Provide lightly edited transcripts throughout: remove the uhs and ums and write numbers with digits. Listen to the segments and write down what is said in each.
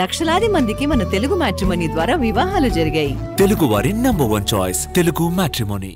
లక్షలాది మందికి మన తెలుగు మ్యాట్రిమోనీ ద్వారా వివాహాలు జరిగాయి. తెలుగు వారి number 1 choice Telugu matrimony.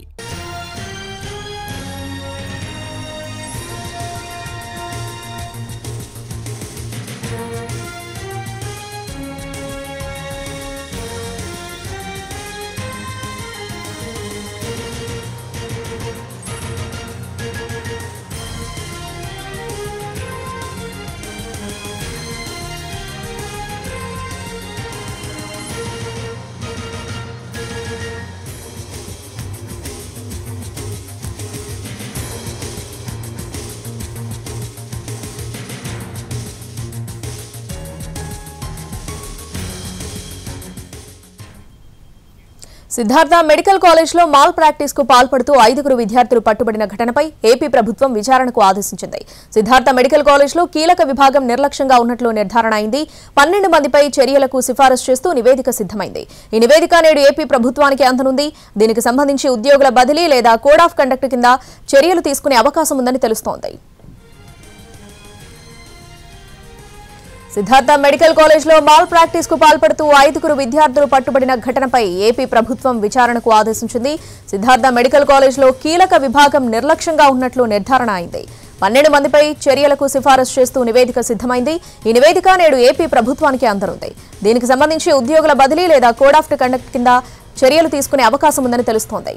Siddhartha medical college లో మాల్ ప్రాక్టీస్ కు పాల్పడుతూ 5 విద్యార్థులు పట్టుబడిన ఘటనపై ఏపీ ప్రభుత్వం విచారణకు ఆదేశించింది. సిద్ధార్థ మెడికల్ కాలేజ్ లో కీలక విభాగం నిర్లక్ష్యంగా ఉన్నట్లు నిర్ధారణ అయింది. 12 మందిపై చర్యలకు సిఫారసు చేస్తూ నివేదిక సిద్ధమైంది. ఈ నివేదిక నేడు ఏపీ ప్రభుత్వానికి అందనుంది. దీనికి సంబంధించి ఉద్యోగుల బదిలీ లేదా కోడ్ ఆఫ్ కండక్ట్ కింద చర్యలు తీసుకునే అవకాశం ఉందని తెలుస్తోంది. సిద్ధార్థ మెడికల్ కాలేజ్ లో మాల్ ప్రాక్టీస్ కు పాల్పడుతూ 5 విద్యార్థులు పట్టుబడిన ఘటనపై ఏపీ ప్రభుత్వం విచారణకు ఆదేశించింది. సిద్ధార్థ మెడికల్ కాలేజ్ లో కీలక విభాగం నిర్లక్ష్యంగా ఉన్నట్లు నిర్ధారణ అయింది. 12 మందిపై చర్యలకు సిఫారసు చేస్తూ నివేదిక సిద్ధమైంది. ఈ నివేదిక నేడు ఏపీ ప్రభుత్వానికి అందనుంది. దీనికి సంబంధించి ఉద్యోగుల బదిలీ లేదా కోడ్ ఆఫ్ కండక్ట్ కింద చర్యలు తీసుకునే అవకాశం ఉందని తెలుస్తోంది.